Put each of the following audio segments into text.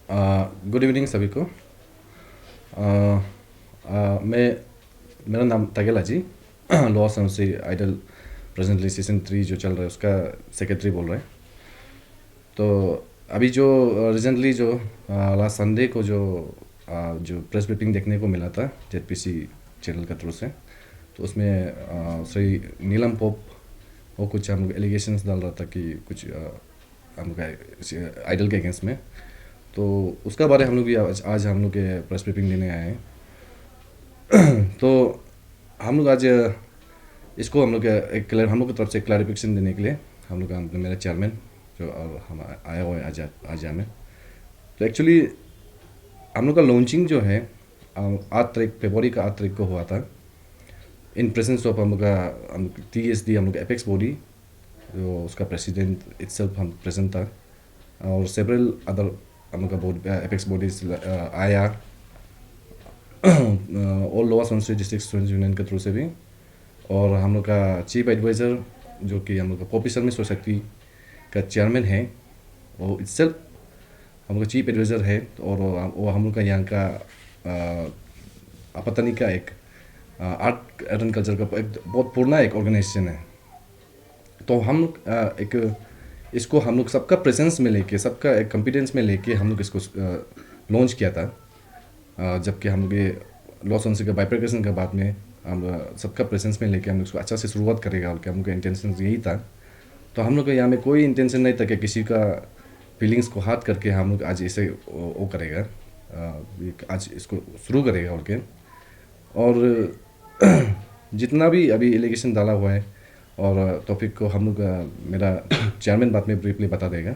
Good evening सभी को। मैं मेरा नाम तगेला जी लॉस एंड आइडल प्रेजेंटली सीज़न 3 जो चल रहा है उसका सेक्रेटरी बोल रहे हैं। तो अभी जो रिसेंटली जो लास्ट संडे को जो प्रेस ब्रीफिंग देखने को मिला था जेडपीसी चैनल के थ्रू से, तो उसमें श्री नीलम पोप वो कुछ हम एलिगेशंस डाल रहा था कि कुछ हम आइडल के अगेंस्ट में। तो उसका बारे हम लोग भी आज हम लोग के प्रेस ब्रीफिंग देने आए हैं। तो हम लोग आज इसको हम लोग हम लोग की तरफ से क्लैरिफिकेशन देने के लिए हम लोग मेरा चेयरमैन जो और हम आया हुआ है आज में। तो एक्चुअली हम लोग का लॉन्चिंग जो है 8 तारीख फरवरी का 8 तारीख को हुआ था इन प्रेजेंस ऑफ हम लोग का TSD हम लोग का एपेक्स बॉडी जो उसका प्रेसिडेंट इटसेल्फ हम प्रेजेंट था और सेवरल अदर हम लोग का एपेक्स बॉडीज आया all lower Subansiri district students union के थ्रू से भी, और हम लोग का चीफ एडवाइज़र जो कि हम लोग का पॉपी शर्मा सोसाइटी का चेयरमैन है वो इटसेल्फ हम लोग का चीफ एडवाइज़र है। और वो हम लोग का यहाँ का आपतनी का एक आर्ट एंड कल्चर का एक बहुत पुराना एक ऑर्गेनाइजेशन है। तो हम लोग एक इसको हम लोग सबका प्रेजेंस में लेके सबका एक कॉन्फिडेंस में लेके हम लोग इसको लॉन्च किया था। जबकि हम लोग ये लॉस एंजल्स का बाइफरकेशन के बाद में हम सबका प्रेजेंस में लेके हम लोग इसको अच्छा से शुरुआत करेगा और क्या हम लोग का इंटेंशन यही था। तो हम लोग का यहाँ में कोई इंटेंशन नहीं था कि किसी का फीलिंग्स को हाथ करके हम लोग आज इसे वो करेगा, आज इसको शुरू करेगा और क्या। और जितना भी अभी एलिगेशन डाला हुआ है और टॉपिक को हम लोग मेरा चेयरमैन बाद में ब्रीफली बता देगा।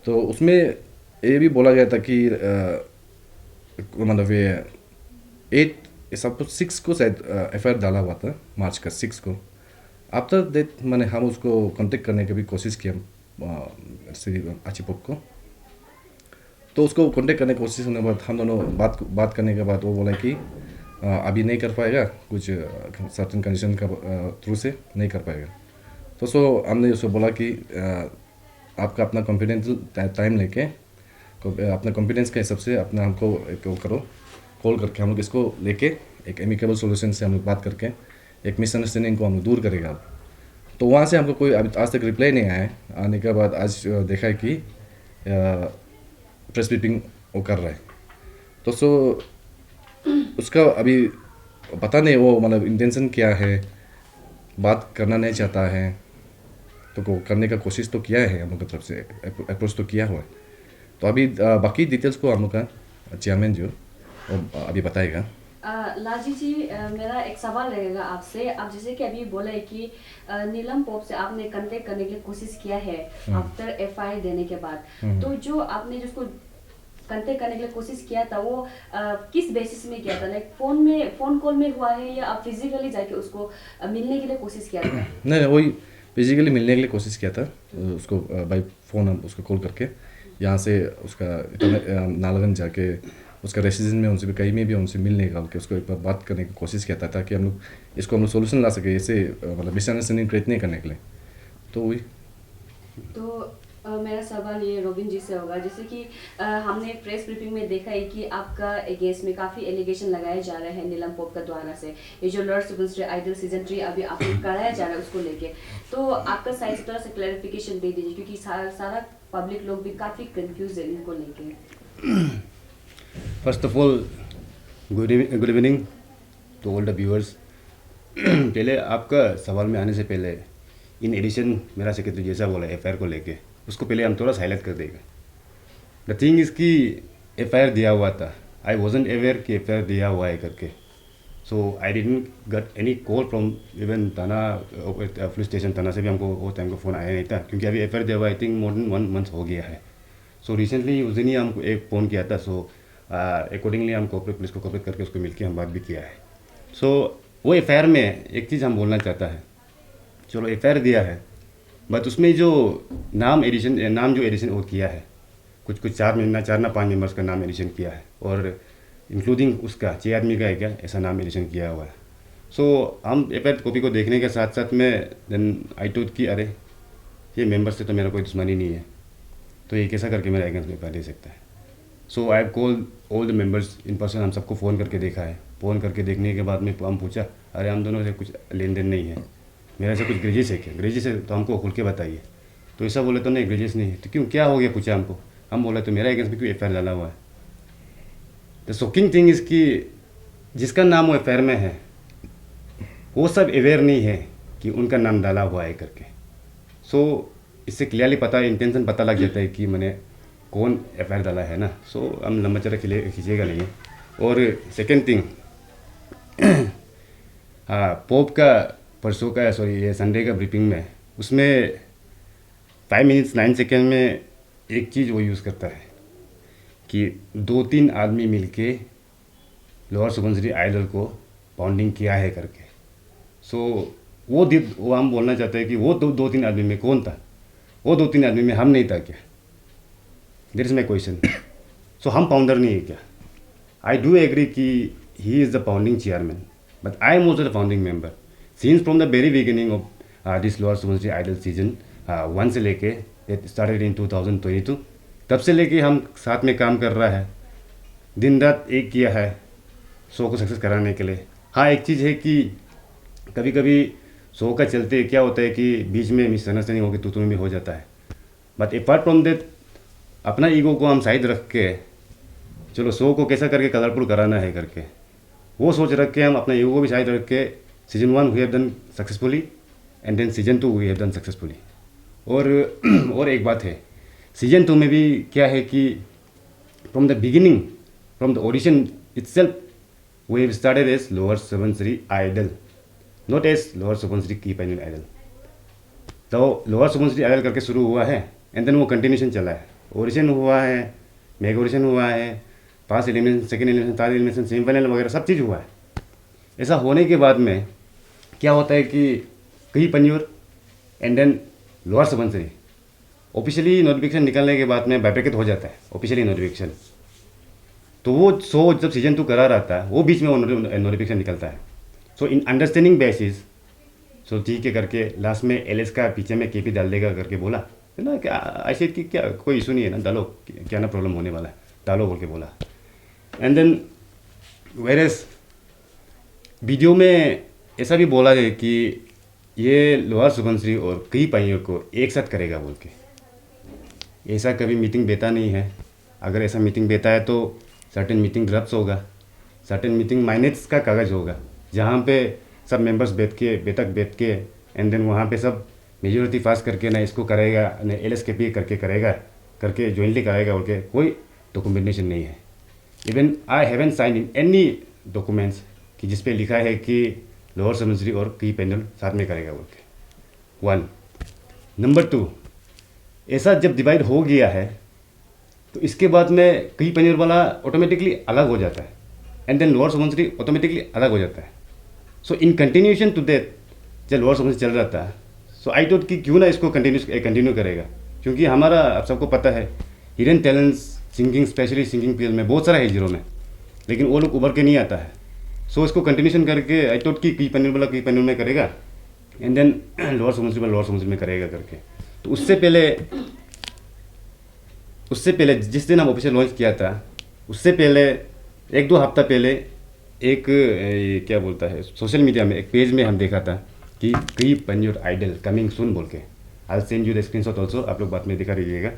तो उसमें ये भी बोला गया था कि मतलब ये 6 को शायद FIR डाला हुआ था मार्च का 6 को। आफ्टर दैट मैंने हम उसको कांटेक्ट करने की भी कोशिश किया श्री आचिपोक को। तो उसको कांटेक्ट करने की कोशिश करने के बाद हम दोनों बात करने के बाद वो बोला कि अभी नहीं कर पाएगा, कुछ सर्टेन कंडीशन का थ्रू से नहीं कर पाएगा। तो हमने उसको बोला कि आपका अपना कॉन्फिडेंशियल टाइम लेके अपना कॉन्फिडेंस के हिसाब से अपना हमको एक वो करो, कॉल करके हम लोग इसको लेके एक एमिकेबल सॉल्यूशन से हम लोग बात करके एक मिसअंडरस्टैंडिंग को हम लोग दूर करेगा। तो वहाँ से हमको कोई अभी आज तक रिप्लाई नहीं आया है। आने के बाद आज देखा है कि प्रेस ब्रीफिंग वो कर रहा है। तो उसका अभी पता नहीं वो मतलब इंटेंशन क्या है, बात करना नहीं चाहता है। तो को करने का कोशिश तो किया है हम लोग की तरफ से, अप्रोच तो किया हुआ है। तो अभी बाकी डिटेल्स को हम लोग का चेयरमैन जो वो अभी बताएगा। लाजी जी, मेरा एक सवाल रहेगा आपसे। आप जैसे कि अभी बोला है कि नीलम पोप से आपने कांटेक्ट करने के लिए कोशिश किया है आफ्टर FIR देने के बाद, तो जो आपने जिसको कांटेक्ट करने के लिए कोशिश किया था वो किस बेसिस में किया था? लाइक फोन कॉल में हुआ है या आप फिजिकली जाके उसको मिलने के लिए कोशिश किया था? नहीं वही फिजिकली मिलने के लिए कोशिश किया था उसको बाई फ़ोन हम उसको कॉल करके यहाँ से उसका नालागंज जाके उसका रेसिडेंस में उनसे भी कहीं में भी उनसे मिलने का उसको एक बार बात करने की कोशिश किया था ताकि हम लोग इसको हम लोग सोल्यूशन ला सके, ऐसे मतलब मिसअंडरस्टैंडिंग क्रिएट नहीं करने के लिए। तो वही तो मेरा सवाल ये रोबिन जी से होगा। जैसे कि हमने प्रेस ब्रीफिंग में देखा है कि आपका अगेंस्ट में काफ़ी एलिगेशन लगाए जा रहे हैं नीलम पोप का द्वारा से। ये जो लॉर्ड सुबनसिरी आइडल सीजन 3 अभी आपको कराया जा रहा है उसको लेके, तो आपका साइड से थोड़ा सा क्लैरिफिकेशन दे दीजिए क्योंकि सारा पब्लिक लोग भी काफ़ी कंफ्यूज है इनको लेके। First of all good evening to all the viewers. पहले आपका सवाल में आने से पहले इन एडिशन मेरा सेक्रेटरी जैसा बोला FIR को लेके, उसको पहले हम थोड़ा सा हाईलाइट कर देंगे। द थिंग इज़ कि FIR दिया हुआ था, आई वॉजंट अवेयर कि FIR दिया हुआ है करके। So I didn't get any call from even थाना पुलिस स्टेशन थाना से भी हमको वो टाइम को फ़ोन आया नहीं था क्योंकि अभी FIR दिया हुआ I think more than 1 month हो गया है। सो रिसेंटली उस दिन ही हमको एक फ़ोन किया था। सो अकॉर्डिंगली हम पुलिस को कॉपरेट करके उसको मिलकर हम बात भी किया है। सो वो FIR में एक चीज़ हम बोलना चाहता है, चलो FIR दिया है बट उसमें जो नाम जो एडिशन वो किया है, कुछ 4 ना 5 मेंबर्स का नाम एडिशन किया है और इंक्लूडिंग उसका 6 आदमी का है क्या ऐसा नाम एडिशन किया हुआ है। सो हम FIR कॉपी को देखने के साथ साथ में देन आई टोट कि अरे ये मेंबर से तो मेरा कोई दुश्मनी नहीं है, तो ये कैसा करके मेरा अगेंस्ट में FIR दे सकता है। So I have call all the members in person, हम सबको फ़ोन करके देखा है। फ़ोन करके देखने के बाद में हम पूछा, अरे हम दोनों से कुछ लेन देन नहीं है, मेरे से कुछ ग्रेजियस है क्या? ग्रेजियस है तो हमको खुल के बताइए। तो ऐसा बोले तो नहीं ग्रेजियस नहीं है। तो क्यों, क्या हो गया पूछा हमको। हम बोले तो मेरा अगेंस्ट में क्यों एफ डाला हुआ है। द शॉकिंग थिंग इज़ कि जिसका नाम वो एफ में है वो सब अवेयर नहीं है कि उनका नाम डाला हुआ है करके। सो इससे क्लियरली पता, इंटेंशन पता लग जाता है कि मैंने कौन एफ डाला है ना। सो हम लंबा चौड़ा खींचेगा नहीं है। और सेकेंड थिंग, हाँ, पोप का परसों का ये संडे का ब्रीफिंग में, उसमें 5 मिनट्स 9 सेकेंड में एक चीज़ वो यूज़ करता है कि 2-3 आदमी मिलके लोअर सुबनसिरी आइडल को पाउंडिंग किया है करके। सो वो हम बोलना चाहते हैं कि वो 2-3 आदमी में कौन था? वो 2-3 आदमी में हम नहीं था क्या? That is my question. So हम पाउंडर नहीं है क्या? आई डू एग्री कि he is the founding chairman, but I am also the founding member since from the very beginning of this lower Subansiri idol season 1 से लेके started in 2022। तब से लेके हम साथ में काम कर रहा है, दिन रात एक किया है शो को सक्सेस कराने के लिए। हाँ, एक चीज़ है कि कभी कभी शो का चलते क्या होता है कि बीच में मिसअंडरस्टैंडिंग होकर तू भी हो जाता है। बट अपार्ट फ्रॉम दैट, अपना ईगो को हम साइड रख के चलो शो को कैसा करके कलरफुल कराना है करके वो सोच रख के हम अपना ईगो को भी साइड रख के season 1 we have done successfully and then season 2 we have done successfully. और एक बात है, सीजन 2 में भी क्या है कि from the beginning, from the audition itself we have started as lower Subansiri idol, not as lower Subansiri की पैनल आइडल। तो लोअर सुबनसिरी आइडल करके शुरू हुआ है एंड देन वो कंटिन्यूशन चला है। ऑडिशन हुआ है, मेगा ऑडिशन हुआ है, first elimination, second elimination, third elimination, semifinal वगैरह सब चीज़ हुआ है। ऐसा होने के बाद में क्या होता है कि कई पन्यूर and then lower Subansiri officially notification निकलने के बाद में बाइब्रेकेट हो जाता है ऑफिशियली नोटिफिकेशन। तो वो शो जब सीजन 2 करा रहता है वो बीच में वो नोटिफिकेशन निकलता है। So in understanding basis so ठीक है करके लास्ट में एलएस का पीछे में केपी डाल देगा करके बोला है ना, क्या ऐसे कि क्या कोई इशू नहीं है ना, डालो, क्या ना प्रॉब्लम होने वाला है, डालो बोल के बोला। एंड देन वेरएस वीडियो में ऐसा भी बोला है कि ये लोअर सुबनसिरी और कई पाइयों को एक साथ करेगा बोल के। ऐसा कभी मीटिंग बेता नहीं है। अगर ऐसा मीटिंग बेता है तो सर्टेन मीटिंग ड्रफ्ट्स होगा, सर्टेन मीटिंग माइनेट्स का कागज़ होगा जहाँ पे सब मेंबर्स बैठ के एंड देन वहाँ पे सब मेजोरिटी पास करके ना इसको करेगा ना एलएस के पी करके करेगा करके जॉइंटली कराएगा बोल के कोई डॉक्यूमेंटेशन नहीं है। Even I haven't sign in any documents कि जिस पे लिखा है कि लोअर सुबनसिरी और की पैनल साथ में करेगा बोल के। 1 नंबर 2, ऐसा जब डिवाइड हो गया है तो इसके बाद में कई पैनल वाला ऑटोमेटिकली अलग हो जाता है and then lower Subansiri automatically अलग हो जाता है। So in continuation to that जब लोअर सुबनसिरी चल रहा था, सो आई थॉट कि क्यों ना इसको कंटिन्यू करेगा, क्योंकि हमारा आप सबको पता है hidden talents singing, specially singing field में बहुत सारा है जीरो में, लेकिन वो लोग उभर के नहीं आता है। सो इसको कंटिन्यूशन करके आई थॉट कि की पैनल वाला की पैनल में करेगा एंड देन लोअर सुबनसिरी वाला लोअर सुबनसिरी में करेगा करके। तो उससे पहले जिस दिन हम ऑफिशियल लॉन्च किया था उससे पहले 1-2 हफ्ता पहले एक क्या बोलता है सोशल मीडिया में एक पेज में हम देखा था कि कई पन्यूर आइडल कमिंग सून बोल के। I send you the screenshot also, आप लोग बाद में दिखा रहिएगा।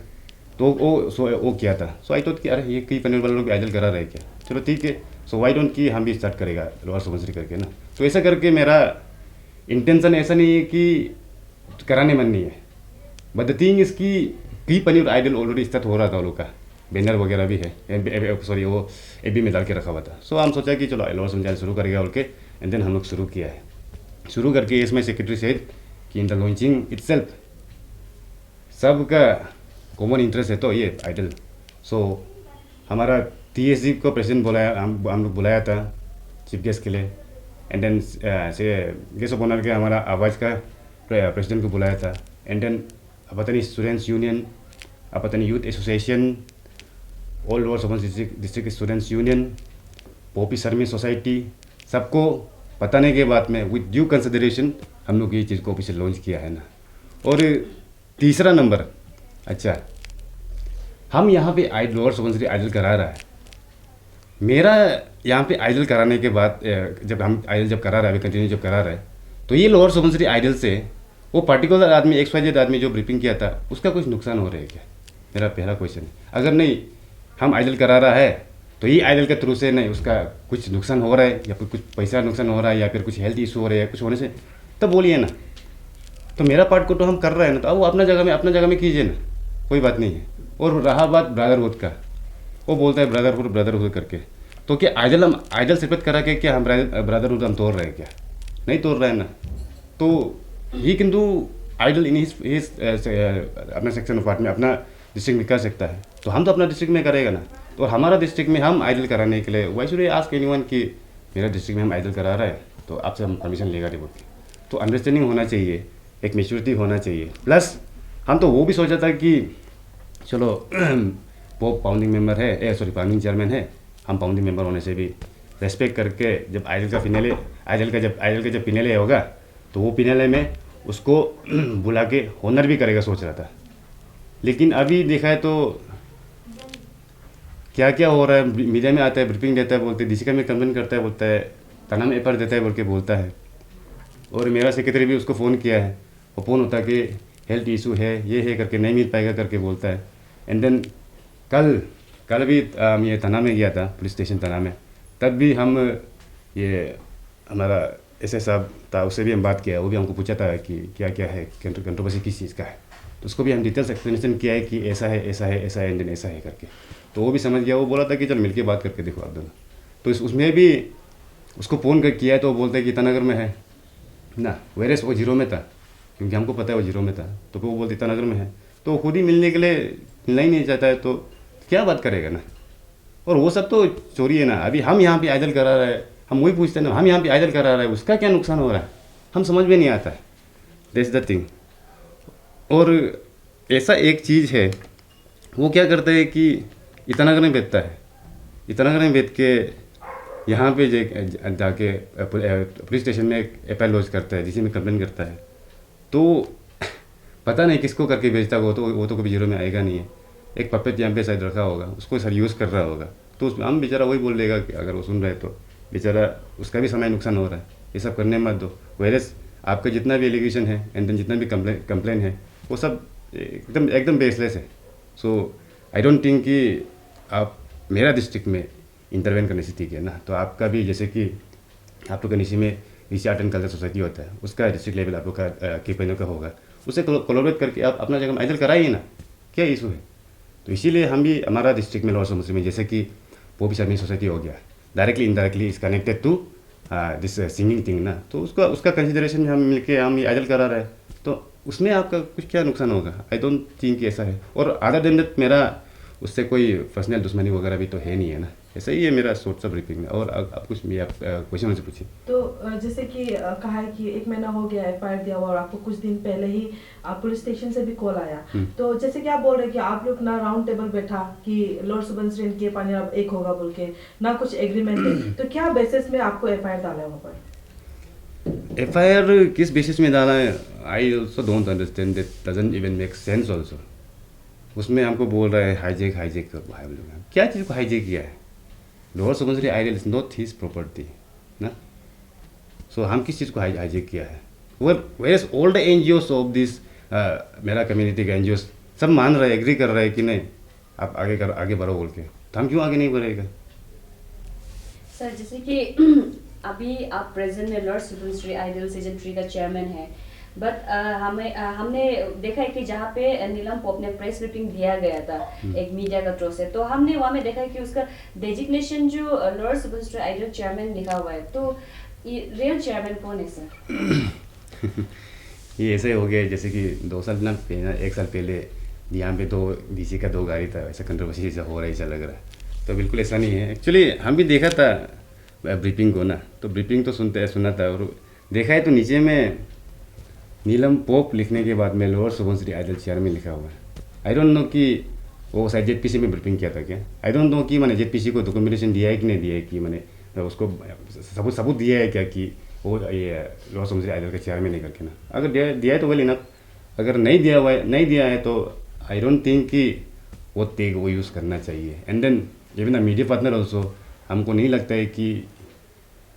तो वो किया था। सो आई थॉट कि अरे ये कई पन्यूर वाले लोग आइडल करा रहे क्या, चलो ठीक है। सो वाई डोंट कि हम भी स्टार्ट करेगा लोअर सुबनसिरी करके ना। तो ऐसा करके मेरा इंटेंशन ऐसा नहीं है कि कराने मन नहीं है, बट द थिंग इज़ कि कई पन्यूर आइडल ऑलरेडी स्टार्ट हो रहा था, लोग का बैनर वगैरह भी है, सॉरी वो एबी में डाल के रखा हुआ था। सो हम सोचा कि चलो लोअर सुबनसिरी शुरू करेगा बोल के एंड देन हम लोग शुरू किया है। शुरू करके इसमें सेक्रेटरी सेड कि इन द लॉन्चिंग इटसेल्फ सबका कॉमन इंटरेस्ट है तो ये आइडल। सो हमारा TSG को प्रेसिडेंट बुलाया, हम लोग बुलाया था चीफ गेस्ट के लिए एंड देन से गेस्ट ऑफ ऑनर के हमारा आवाज़ का प्रेसिडेंट को बुलाया था and then Apatani students union, Apatani youth association, all over Subansiri district students union, पोपी शर्मी सोसाइटी, सबको बताने के बाद में विद ड्यू कंसिडरेशन हम लोग ये चीज़ को ऑफिशियल लॉन्च किया है ना। और तीसरा नंबर, अच्छा हम यहाँ पे लोअर सुबनसिरी आइडल करा रहा है। मेरा यहाँ पे आइडल कराने के बाद जब हम आइडल जब करा रहा है, कंटिन्यू जब करा रहा है, तो ये लोअर सुबनसिरी आइडल से वो पर्टिकुलर आदमी XYZ आदमी जो ब्रीफिंग किया था उसका कुछ नुकसान हो रहा है क्या? मेरा पहला क्वेश्चन है। अगर नहीं हम आइडल करा रहा है तो ये आइडल के थ्रू से नहीं उसका कुछ नुकसान हो रहा है या फिर कुछ पैसा नुकसान हो रहा है या फिर कुछ हेल्थ इशू हो रहा है कुछ होने से, तब बोलिए ना। तो मेरा पार्ट को तो हम कर रहे हैं ना, तो अब वो अपना जगह में कीजिए ना, कोई बात नहीं है। और रहा बात ब्रदरहुड का, वो बोलता है ब्रदरहुड करके, तो क्या आइडल सिर्फ करा के क्या हम ब्रदरहुड हम तोड़ रहे हैं क्या? नहीं तोड़ रहे हैं ना। तो he can do idol in his अपना सेक्शन ऑफ पार्ट में, अपना डिस्ट्रिक्ट में कर सकता है, तो हम तो अपना डिस्ट्रिक्ट में करेगा ना। तो हमारा डिस्ट्रिक्ट में हम आइडल कराने के लिए why should I ask anyone कि मेरा डिस्ट्रिक्ट में हम आइडल करा रहे हैं तो आपसे हम परमिशन लेगा नहीं बोल के। तो अंडरस्टैंडिंग होना चाहिए, एक मेच्योरिटी होना चाहिए। प्लस हम तो वो भी सोचा था कि चलो वो पाउंडिंग मेंबर है, पाउंडिंग चेयरमैन है, हम पाउंडिंग मेंबर होने से भी रेस्पेक्ट करके जब आइडल का जब पिनेले होगा तो वो पिनेले में उसको बुला के ऑनर भी करेगा सोच रहा था। लेकिन अभी देखा है तो क्या क्या हो रहा है, मीडिया में आता है, ब्रीफिंग देता है, बोलते DCका में कंप्लेन करता है, बोलता है थाना में एफआईआर देता है बोल के बोलता है। और मेरा सेक्रेटरी भी उसको फ़ोन किया है, वो फ़ोन होता कि हेल्थ इशू है, ये है करके नहीं मिल पाएगा करके बोलता है। एंड देन कल भी ये थाना में गया था, पुलिस स्टेशन थाना में, तब भी हम ये हमारा एसआई साहब था, उससे भी हम बात किया, वो भी हमको पूछा था कि क्या क्या है कंट्रोवर्सी किस चीज़ का है, तो उसको भी हम डिटेल्स एक्सप्लेनेशन किया है कि ऐसा है ऐसा है ऐसा है एंड देन ऐसा है करके, तो वो भी समझ गया। वो बोला था कि चल मिलके बात करके देखो आप दोनों। तो उसमें भी उसको फ़ोन कर किया है तो वो बोलता है कि ईटानगर में है ना, वेरेस वो जीरो में था, क्योंकि हमको पता है वो जीरो में था, तो वो बोलते ईटानगर में है, तो खुद ही मिलने के लिए मिलना ही नहीं चाहता है, तो क्या बात करेगा ना। और वो सब तो चोरी है ना। अभी हम यहाँ पे आइडल करा रहे हैं, हम वही पूछते हैं ना, हम यहाँ पे आइडल करा रहे हैं, उसका क्या नुकसान हो रहा है, हम समझ में नहीं आता है। That's the thing. और ऐसा एक चीज़ है, वो क्या करता है कि ईटानगर में बेचता है, ईटानगर में बेच के यहाँ पे जाके पुलिस स्टेशन में एफआईआर लॉन्च करता है, जिसमें कंप्लेन करता है, तो पता नहीं किसको करके बेचता है, वो तो कभी जीरो में आएगा नहीं है। एक पपेट यहाँ पे शायद रखा होगा, उसको सर यूज़ कर रहा होगा, तो हम बेचारा वही बोल देगा कि अगर वो सुन रहे तो बेचारा उसका भी समय नुकसान हो रहा है, ये सब करने मत दो। वेरस आपका जितना भी एलिगेशन है एंड देन जितना भी कंप्लेन है वो सब एकदम बेसलेस है। सो आई डोंट थिंक कि आप मेरा डिस्ट्रिक्ट में इंटरवेन करने से ठीक है ना। तो आपका भी जैसे कि आप लोग का नीचे में नीचे आर्ट एंड कल्चर सोसाइटी होता है, उसका डिस्ट्रिक्ट लेवल आप लोग का केपीएनओ का होगा, उससे कोलैबोरेट करके आप अपना जगह में आइडल कराइए ना, क्या इशू है। तो इसीलिए हम भी हमारा डिस्ट्रिक्ट में लोअर सुबनसिरी में जैसे कि पोपी शर्मी सोसाइटी हो गया, directly indirectly is connected to this singing thing ना, तो उसका कंसिडरेशन में हम मिलके हम ये आइडल करा रहे हैं, तो उसमें आपका कुछ क्या नुकसान होगा। आई डोंट थिंक ऐसा है। और अदर देन दैट मेरा उससे कोई पर्सनल दुश्मनी वगैरह भी तो है नहीं है ना, ऐसा ही है मेरा सोच सब ब्रीफिंग में। और अब कुछ भी आप क्वेश्चन से पूछिए। तो जैसे कि कहा है कि 1 महीना हो गया एफआईआर दिया हुआ और आपको कुछ दिन पहले ही पुलिस स्टेशन से भी कॉल आया, तो जैसे कि आप बोल रहे हैं कि आप लोग ना राउंड टेबल बैठा कि लोअर सुबनसिरी के पानी अब एक होगा बोल के, ना कुछ एग्रीमेंट है, तो क्या बेसिस में आपको एफआईआर डाला है वहाँ पर? एफआईआर किस बेसिस में डाला है, I also don't understand, that doesn't even make sense also. उसमें हमको बोल रहा है हाईजेक भाई लोग, क्या चीज़ को हाईजेक किया है। Lower Subansiri idol is not his property ना, सो हम किस चीज़ को हाईजेक किया है। Where all the NGOs of this मेरा कम्युनिटी के NGOs सब मान रहे हैं, एग्री कर रहे हैं कि नहीं आप आगे बढ़ो बोल के, तो हम क्यों आगे नहीं बढ़ेगा। सर जैसे कि अभी आप प्रेजेंट में लॉर्ड सुबनसिरी आइडल सीजन 3 का चेयरमैन है, बट हमने देखा है कि जहाँ पे नीलम पोप ने प्रेस ब्रीफिंग दिया गया था एक मीडिया का थ्रू से, तो हमने वहाँ में देखा है कि उसका डेजिग्नेशन जो लॉर्ड सुबनसिरी आइडल चेयरमैन लिखा हुआ है, तो रियल चेयरमैन कौन है सर? ये ऐसे हो गया जैसे कि 2 साल ना 1 साल पहले यहाँ पे तो DC का 2 गाड़ी था, ऐसा कंट्रोवर्सी ऐसा हो रहा है, ऐसा लग रहा है, तो बिल्कुल ऐसा नहीं है। एक्चुअली हम भी देखा था ब्रीफिंग को ना, तो ब्रीफिंग तो सुना था और देखा है तो नीचे में नीलम पोप लिखने के बाद में लोअर सुबनसिरी आइडल चेयरमैन लिखा हुआ है। आई डोंट नो कि वो शायद ZPC में ब्रीफिंग किया था क्या, आई डोंट नो कि मैंने ZPC को डॉक्यूमेंटेशन दिया है कि नहीं दिया है, कि मैंने उसको सबूत दिया है क्या कि वो ये लोअर सुबनसिरी आइडल का चेयरमैन नहीं करके ना। अगर दिया है तो वेल इनफ, अगर नहीं दिया है तो आई डोंट थिंक कि वो तेग वो यूज़ करना चाहिए। And then even the media partner also, हमको नहीं लगता है कि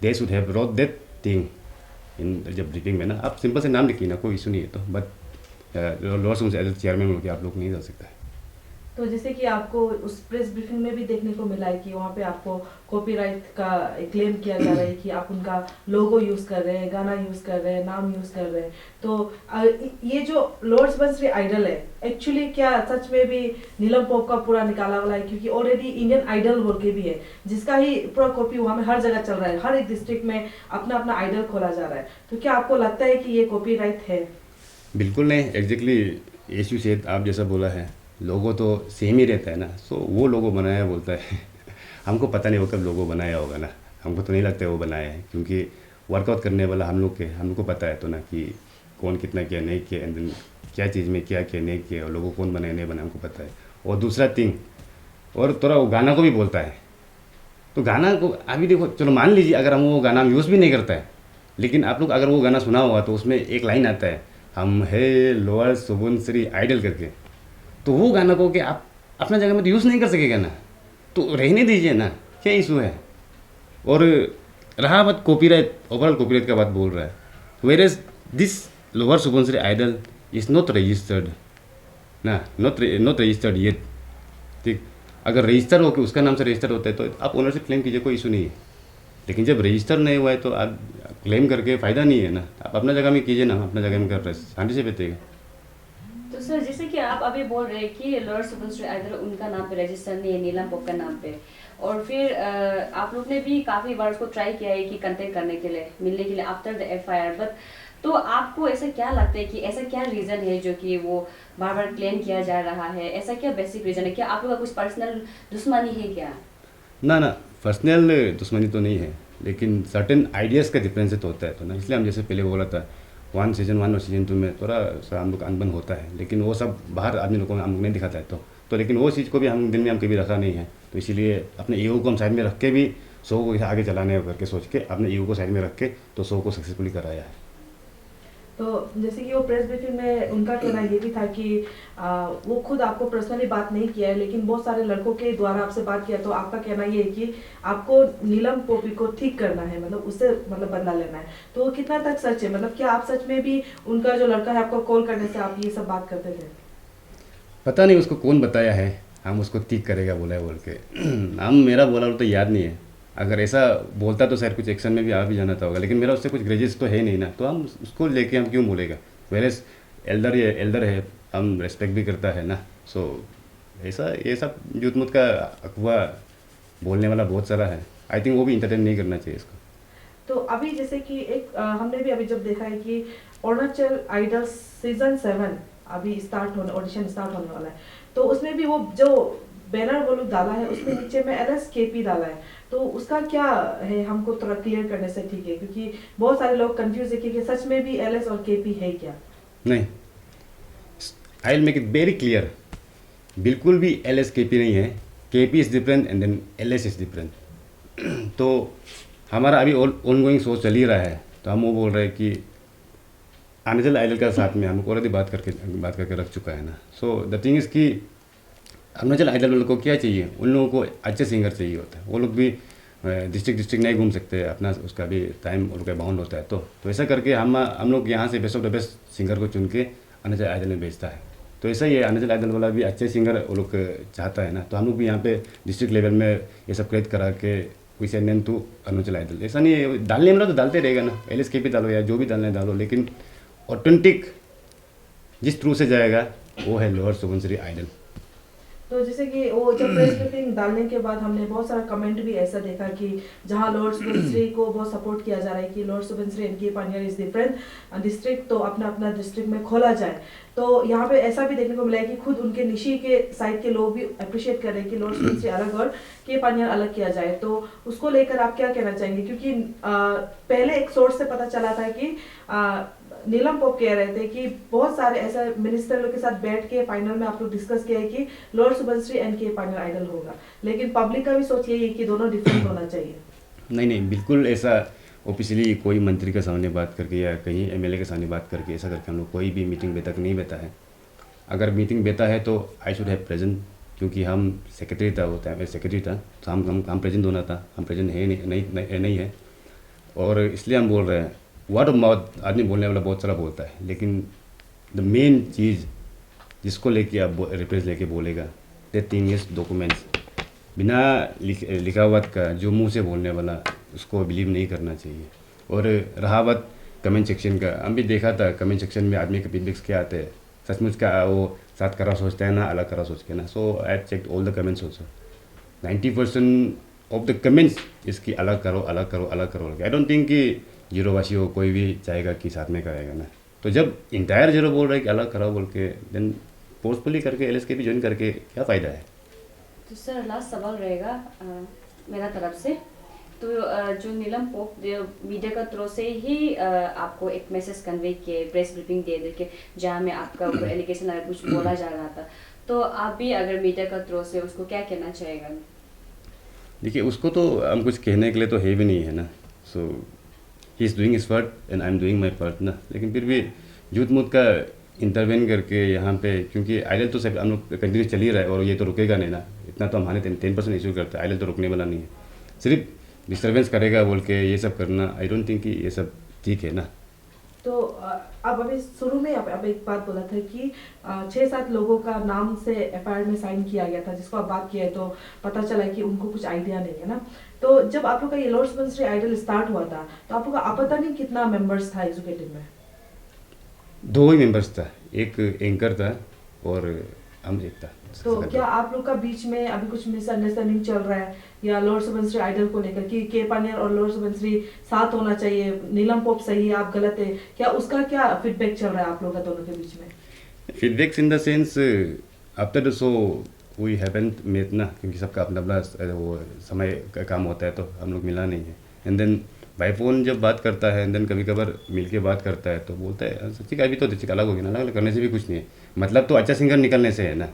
they should have brought that thing in जब ब्रीफिंग में ना। आप सिंपल से नाम लिखिए ना, कोई इशू नहीं है। तो बट लोअर सुबंसरी आइडल चेयरमैन बोल के आप लोग नहीं जा सकता है। तो जैसे कि आपको उस प्रेस ब्रीफिंग में भी देखने को मिला है कि वहाँ पे आपको कॉपीराइट का क्लेम किया जा रहा है कि आप उनका लोगो यूज कर रहे हैं, गाना यूज कर रहे हैं, नाम यूज कर रहे हैं। तो ये जो लॉर्ड सुबंसरी आइडल है एक्चुअली क्या सच में भी नीलम पॉप का पूरा निकाला वाला है? क्योंकि ऑलरेडी इंडियन आइडल बोल के भी है जिसका ही पूरा कॉपी वहाँ में हर जगह चल रहा है, हर एक डिस्ट्रिक्ट में अपना अपना आइडल खोला जा रहा है। तो क्या आपको लगता है कि ये कॉपीराइट है? बिल्कुल नहीं, एग्जैक्टली यशु सेठ आप जैसा बोला है, लोगो तो सेम ही रहता है ना। सो वो लोगो बनाया बोलता है हमको पता नहीं वो कब लोगो बनाया होगा ना, हमको तो नहीं लगता है वो बनाया है, क्योंकि वर्कआउट करने वाला हम लोग को पता है तो ना कि कौन कितना किया नहीं किया, एंड देन क्या चीज़ में क्या किया नहीं किया, और लोगो कौन बनाया नहीं बनाया हमको पता है। और दूसरा थिंग, और थोड़ा वो गाना को भी बोलता है, तो गाना को अभी देखो, चलो मान लीजिए अगर हम वो गाना यूज़ भी नहीं करता है, लेकिन आप लोग अगर वो गाना सुना होगा तो उसमें एक लाइन आता है, हम है लोअर सुबनसिरी आइडल करके। तो वो गाना को कि आप अपना जगह में तो यूज़ नहीं कर सकेगा ना, तो रहने दीजिए ना, क्या इशू है। और रहा बात कॉपीराइट, ओवरऑल कॉपीराइट का बात बोल रहा है, where is this lower Subansiri idol is not registered ना, नॉट रजिस्टर्ड येट। ठीक, अगर रजिस्टर हो के उसका नाम से रजिस्टर होता है तो आप ओनरशिप क्लेम कीजिए, कोई इशू नहीं है। लेकिन जब रजिस्टर नहीं हुआ है तो आप क्लेम करके फ़ायदा नहीं है ना, आप अपना जगह में कीजिए ना, अपना जगह में कर रहे हैं, शांति से बैठेगा। तो सर जैसे कि आप अभी बोल रहे हैं कि लॉर्ड सुबनसिरी आइडल उनका नाम पे रजिस्टर नहीं है, नीलम पॉप का नाम पे, और फिर आप लोग ने भी काफ़ी बार उसको ट्राई किया है कि कंटेक्ट करने के लिए, मिलने के लिए आफ्टर द एफआईआर, बट तो आपको ऐसा क्या लगता है कि ऐसा क्या रीज़न है जो कि वो बार बार क्लेम किया जा रहा है? ऐसा क्या बेसिक रीज़न है? क्या आप लोग का कुछ पर्सनल दुश्मनी है क्या? ना ना, पर्सनल दुश्मनी तो नहीं है, लेकिन सर्टेन आइडियाज़ का डिफरेंस तो होता है। तो ना इसलिए हम जैसे पहले बोला था, सीज़न 1 और सीज़न 2 में थोड़ा सा हम लोग अनबन होता है, लेकिन वो सब बाहर आदमी लोगों को हम लोग नहीं दिखाता है। तो लेकिन वो चीज़ को भी हम दिल में हम कभी रखा नहीं है। तो इसीलिए अपने ईगो को हम साइड में रख के भी शो को आगे चलाने करके सोच के अपने ईगो को साइड में रख के तो शो को सक्सेसफुली कराया है। तो जैसे कि वो प्रेस ब्रीफिंग में उनका कहना ये भी था कि वो खुद आपको पर्सनली बात नहीं किया है, लेकिन बहुत सारे लड़कों के द्वारा आपसे बात किया। तो आपका कहना ये है कि आपको नीलम पोपी को ठीक करना है, मतलब उससे मतलब बदला लेना है। तो वो कितना तक सच है? मतलब क्या आप सच में भी उनका जो लड़का है आपको कॉल करने से आप ये सब बात करते थे? पता नहीं उसको कौन बताया है, हम उसको ठीक करेगा बोला है बोल के हम मेरा बोला तो याद नहीं है। अगर ऐसा बोलता तो शायद कुछ एक्शन में भी आ भी जाना था होगा, लेकिन मेरा उससे कुछ ग्रेजेस तो है नहीं ना, तो हम उसको लेके हम क्यों बोलेगा। वेरेस एल्डर है, हम रेस्पेक्ट भी करता है ना। सो ऐसा ये सब यूथमुत का अफवाह बोलने वाला बहुत सारा है। आई थिंक वो भी इंटरटेन नहीं करना चाहिए इसको। तो अभी जैसे कि एक हमने भी अभी जब देखा है कि अरुणाचल आइडल सीजन 7 अभी ऑडिशन स्टार्ट होने वाला है, तो उसमें भी वो जो बैनर वो लोग डाला है उसमें नीचे में LSKP डाला है। तो उसका क्या है, हमको थोड़ा क्लियर करने से ठीक है, क्योंकि बहुत सारे लोग कंफ्यूज है कि सच में भी LS और KP है क्या? नहीं, I will make it very clear, बिल्कुल भी LSKP नहीं है। KP is different and then LS is different. तो हमारा अभी ऑनगोइंग शो चल ही रहा है, तो हम वो बोल रहे हैं कि अरुणाचल आइडल का साथ में हम ऑलरेडी बात करके रख चुका है ना। सो द थिंग इज़ कि अरुणाचल आइडल वालों को क्या चाहिए, उन लोगों को अच्छे सिंगर चाहिए होता है। वो लोग भी डिस्ट्रिक्ट नहीं घूम सकते, अपना उसका भी टाइम उन लोग का बाउंड होता है। तो ऐसा करके हम लोग यहाँ से best of the best singer को चुन के अरुणाचल आइडल में भेजता है। तो ऐसा ही है, अरुणाचल आइडल वाला भी अच्छे सिंगर वो लोग चाहता है ना, तो हम लोग भी यहाँ पे डिस्ट्रिक्ट लेवल में ये सब क्रिएट करा के we send them to Arunachal idol. ऐसा नहीं है, डालने वाला तो डालते रहेगा ना, LSKP डालो या जो भी डालना है डालो, लेकिन ऑथेंटिक जिस थ्रू से जाएगा वो है लोअर सुबनसिरी आइडल। तो जैसे कि वो जब प्रेस ब्रीफिंग डालने के बाद हमने बहुत सारा कमेंट भी ऐसा देखा कि जहां लॉर्ड सुबनसिरी को बहुत सपोर्ट किया जा रहा है कि लॉर्ड सुबनसिरी एंड के पानियर इज डिफरेंट डिस्ट्रिक्ट, तो अपना अपना डिस्ट्रिक्ट में खोला जाए। तो यहाँ पे ऐसा भी देखने को मिला है कि खुद उनके निशी के साइड के लोग भी अप्रिशिएट कर रहे हैं कि लॉर्ड सुबनसिरी अलग और के पानियर अलग किया जाए। तो उसको लेकर आप क्या कहना चाहेंगे? क्योंकि पहले एक सोर्स से पता चला था कि नीलम पॉप कह रहे थे कि बहुत सारे ऐसा मिनिस्टर लोग के साथ बैठ के फाइनल में आप लोग डिस्कस किया है कि लॉर्ड सुबनसिरी एंड के पानियर आइडल होगा, लेकिन पब्लिक का भी सोच यही है कि दोनों डिफरेंट होना चाहिए। नहीं, बिल्कुल ऐसा ऑफिशियली कोई मंत्री के सामने बात करके या कहीं MLA के सामने बात करके ऐसा करके हम लोग कोई भी मीटिंग तक नहीं बैठा है। अगर मीटिंग बैठा है तो आई शुड हैव प्रेजेंट, क्योंकि हम सेक्रेटरी था, वो टाइम सेक्रेटरी था, तो हम प्रेजेंट होना था, हम प्रेजेंट है नहीं है। और इसलिए हम बोल रहे हैं, वर्ड ऑफ माउथ आदमी बोलने वाला बहुत सारा बोलता है, लेकिन द मेन चीज़ जिसको लेके आप रेफरेंस लेके बोलेगा, दैट थिंग इज डॉक्यूमेंट्स। बिना लिखा हुआ का जो मुंह से बोलने वाला, उसको बिलीव नहीं करना चाहिए। और रहा बात कमेंट सेक्शन का, हम भी देखा था कमेंट सेक्शन में आदमी के फीडबैक्स क्या आते हैं, सचमुच का वो साथ करा सोचता है ना अलग करा सोच के ना। So I check all the comments also, 90% of the comments इसकी अलग करो अलग करो अलग करो। आई डोंट थिंक कि जीरोवासी हो कोई भी चाहेगा कि साथ में करेगा ना। तो जब इंटायर जीरो बोल रहे हैं कि अलग करो बोल के, देन फोर्सफुली करके LSK भी ज्वाइन करके क्या फ़ायदा है। तो सर लास्ट सवाल रहेगा मेरा तरफ से। तो जो नीलम पोप मीडिया का थ्रू से ही आपको एक मैसेज कन्वे किए, प्रेस ब्रीफिंग दे के, जहाँ में आपका ऊपर एलिगेशन अगर कुछ बोला जा रहा था, तो आप भी अगर मीडिया का थ्रू से उसको क्या कहना चाहेगा? देखिए, उसको तो हम कुछ कहने के लिए तो है भी नहीं है ना। So he is doing his part and I am doing my part ना। लेकिन फिर भी झूठ मूठ का इंटरवेन करके यहाँ पे, क्योंकि आइडल तो सब हम लोग कंटिन्यू चल ही रहा है और ये तो रुकेगा नहीं ना। इतना तो हमारे 10% इशू करता है, आइडल तो रुकने वाला नहीं है। सिर्फ डिस्टर्बेंस करेगा बोल के ये सब करना, आई डोंट थिंक कि ये सब ठीक है ना। तो अब अभी शुरू में अब एक बात बोला था कि 6-7 लोगों का नाम से FIR में साइन किया गया था, जिसको आप बात किया है तो पता चला कि उनको कुछ आइडिया नहीं है ना। तो जब आप लोग का ये लॉर्ड सुबनश्री आइडल स्टार्ट हुआ था, तो आप लोग का पता नहीं कितना मेंबर्स था एजुकेटिव में? 2 ही मेंबर्स था, एक एंकर था और हम एक था। तो क्या आप लोग का बीच में अभी कुछ मिसअंडरस्टैंडिंग चल रहा है या लॉर्ड सुबनश्री आइडल को लेकर कि के पानियर और लॉर्ड सुबनश्री साथ होना चाहिए, नीलम पोप सही है आप गलत है, क्या उसका क्या फीडबैक चल रहा है आप लोग का दोनों के बीच में? Feedbacks in the sense after the show we haven't met ना, क्योंकि सबका अपना अपना वो समय का काम होता है, तो हम लोग मिला नहीं है। एंड देन बाई फोन जब बात करता है, एंड देन कभी कभार मिल के बात करता है, तो बोलता है सच्ची का अभी तो डिस्ट्रिक्ट अलग होगी ना, अलग करने से भी कुछ नहीं है। मतलब तो अच्छा सिंगर निकलने से है ना,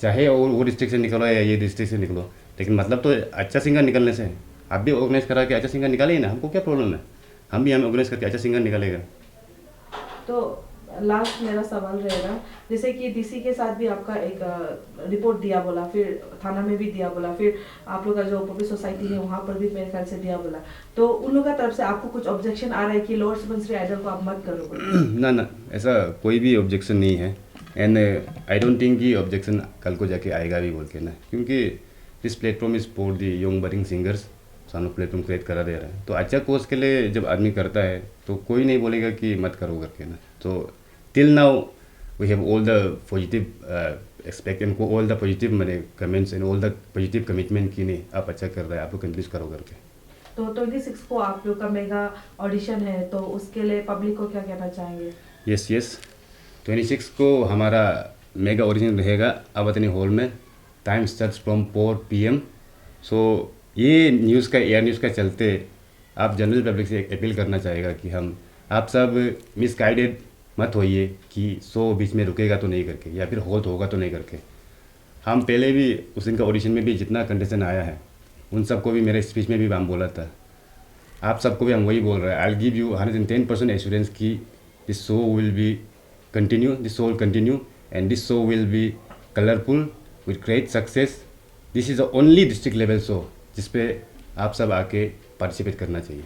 चाहे वो डिस्ट्रिक्ट से निकलो या ये डिस्ट्रिक्ट से निकलो, लेकिन मतलब तो अच्छा सिंगर निकलने से है। आप भी ऑर्गेनाइज करा के अच्छा सिंगर निकालिए ना, हमको क्या प्रॉब्लम है, हम भी ऑर्गेनाइज करके अच्छा सिंगर निकालेगा। तो लास्ट मेरा सवाल रहेगा, जैसे कि DC के साथ भी आपका एक रिपोर्ट दिया बोला, फिर थाना में भी दिया बोला, फिर आप लोग का जो पब्लिक सोसाइटी है वहाँ पर भी मेरे ख्याल से दिया बोला, तो उन लोगों की तरफ से आपको कुछ ऑब्जेक्शन आ रहा है कि लॉर्ड सुबनश्री आइडल को आप मत करो? ना ना, ऐसा कोई भी ऑब्जेक्शन नहीं है। एंड आई डोंट थिंक कि ऑब्जेक्शन कल को जाके आएगा भी बोल के ना, क्योंकि this platform is for the young budding singers. सानू प्लेटफॉर्म क्रिएट करा दे रहा है, तो अच्छा कोर्स के लिए जब आदमी करता है तो कोई नहीं बोलेगा कि मत करो करके ना। तो till now we have all the positive expect and all the positive मैंने comments and all the positive commitment की नहीं, आप अच्छा कर रहे हैं, आप लोग कंटिन्यू करो करके। तो 26 को आप लोग का मेगा ऑडिशन है, तो उसके लिए पब्लिक को क्या कहना चाहेंगे? यस 26 को हमारा मेगा ऑडिशन रहेगा अवतनी हॉल में। Time starts from 4 PM। सो ये न्यूज़ का एयर न्यूज़ का चलते आप जनरल पब्लिक से अपील करना चाहेगा कि हम आप सब मिसगाइडेड मत होइए कि शो बीच में रुकेगा तो नहीं करके, या फिर होल्ड होगा तो नहीं करके। हम पहले भी उस दिन का ऑडिशन में भी जितना कंटेस्टेंट आया है उन सबको भी मेरे स्पीच में भी हम बोला था, आप सबको भी हम वही बोल रहे हैं। आई गिव यू 110% एश्योरेंस की this show will be continue, this show will continue and this show will be colourful with great success. This is the only district level show जिस पे आप सब आके पार्टिसिपेट करना चाहिए।